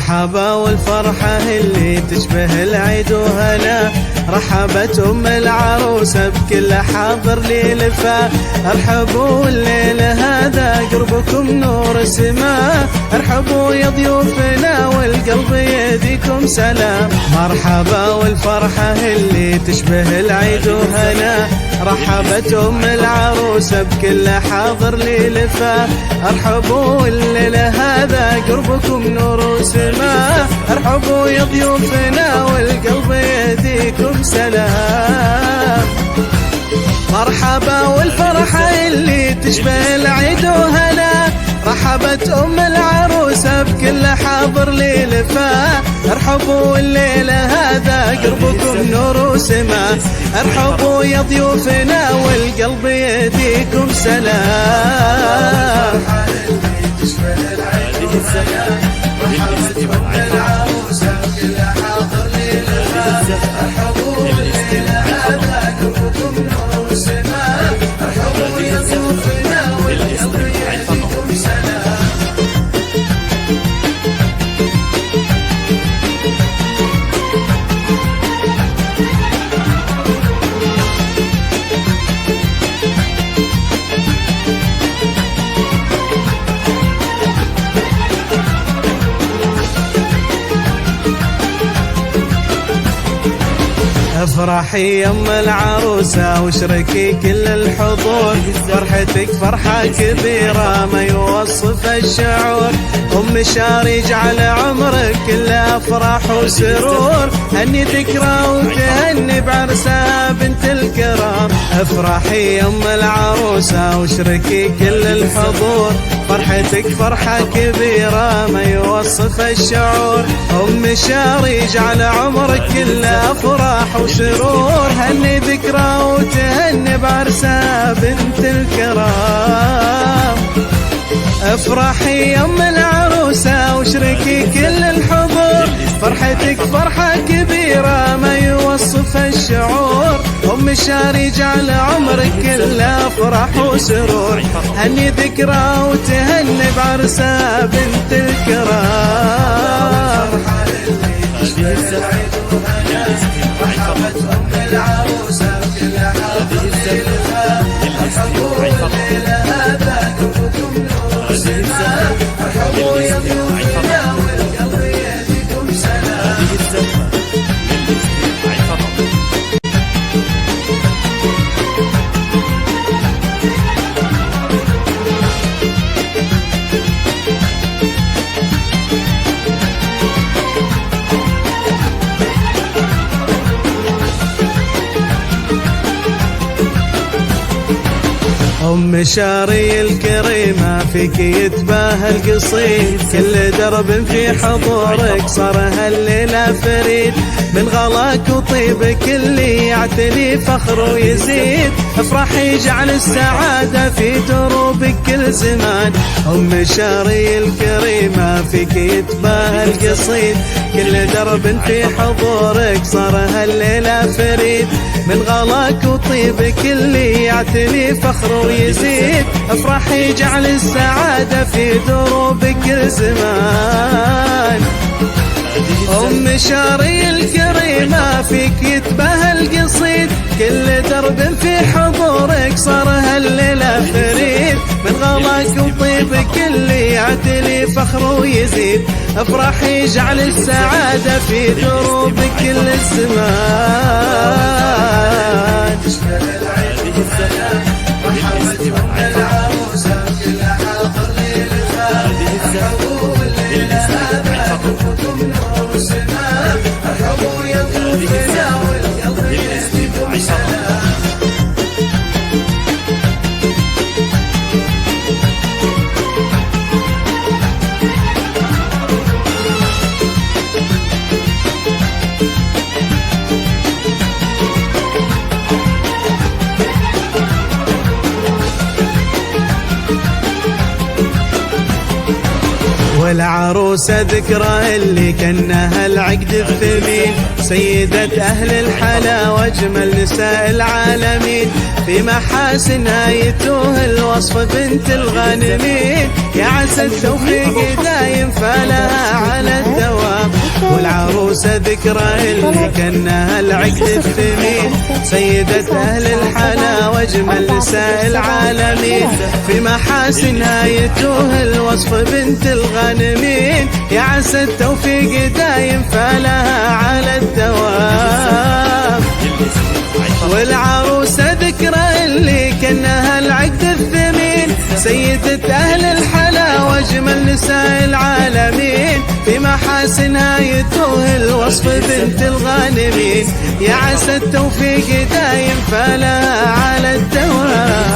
مرحبا والفرحة اللي تشبه العيد وهلا، رحبت أم العروسة بكل حاضر ليلفا. ارحبوا الليل هذا قربكم نور سما، ارحبوا يا ضيوفنا والقلب يديكم سلام. مرحبا والفرحة اللي تشبه العيد وهلا، رحبت أم العروسة بكل حاضر ليلفا. ارحبوا الليل هذا قربكم نور سما، ارحبوا يا ضيوفنا والقلب يديكم سلام. مرحبا والفرحة اللي تشبه العيد وهلا، رحبت أم العروسة بكل حاضر ليلفا. ارحبوا الليلة هذا قربكم نور وسما، ارحبوا يا ضيوفنا والقلب يديكم سلام. رحبت أم العروسة بكل حاضر ليلفا، ارحبوا الليلة هذا قربكم نور وسما، ارحبوا يا ضيوفنا والقلب يديكم سلام. افرحي يا ام العروسة واشركي كل الحضور، فرحتك فرحة كبيرة ما يوصف الشعور. ام شاري جعل عمرك كله افراح وسرور، هني ذكرى وتهني بعرسها بنت الكرام. افرحي يا ام العروسة واشركي كل الحضور، فرحتك فرحة كبيرة ما يوصف الشعور. ام شاري جعل عمرك كله افراح وسرور، هني ذكرى وتهني بعرسها بنت الكرام. افرحي يا ام العروسة واشركي كل الحضور، فرحتك فرحة كبيرة ما يوصف الشعور. ام شاري جعل عمرك كله افراح وسرور، هني ذكرى وتهني بعرسها بنت الكرام. رحبت أم العروسة بكل حاضر ليلفا، ارحبوا الليلة هذا قربكم نور سما، ارحبوا يا ضيوفنا والقلب يديكم سلام. أم شاري الكريمة فيك يتباهى القصيد، كل درب في حضورك صار هالليلة فريد. من غلاك وطيبك اللي يعتلي فخر ويزيد، افرحي جعل السعادة في دروبك كل زمان. أم شاري الكريمة فيك يتباهى القصيد، كل درب في حضورك صار هالليلة فريد. من غلاك وطيبك اللي يعتلي فخر ويزيد، افرحي جعل السعادة في دروبك كل زمان. أم شاري الكريمة فيك يتباهى القصيد، كل درب في حضورك صار هالليلة فريد. من غلاك وطيبك اللي يعتلي فخر ويزيد، افرحي جعل السعادة في دروبك كل الزمان. رحبت أم العروسة بكل حاضر ليلفا، ارحبوا الليلة هذا قربكم نور سما، ارحبوا يا ضيوفنا والقلب يديكم سلام. والعروسة ذكرى اللي كانها العقد الثمين، سيدة أهل الحلا وأجمل نساء العالمين، في محاسنها يتوه الوصف بنت الغانمين، يا عسى التوفيق دايم فلها على الدوام، والعروسة ذكرى اللي كانها العقد الثمين، سيدة أهل الحلا وأجمل نساء العالمين، في محاسنها يتوه الوصف بنت الغانمين، يا عسى التوفيق دايم فلها على الدوام، والعروسة ذكرى اللي كانها العقد الثمين، سيدة أهل الحلا وأجمل نساء العالمين، في محاسنها يتوه الوصف بنت الغانمين، يا عسى التوفيق دايم فلها على الدوام.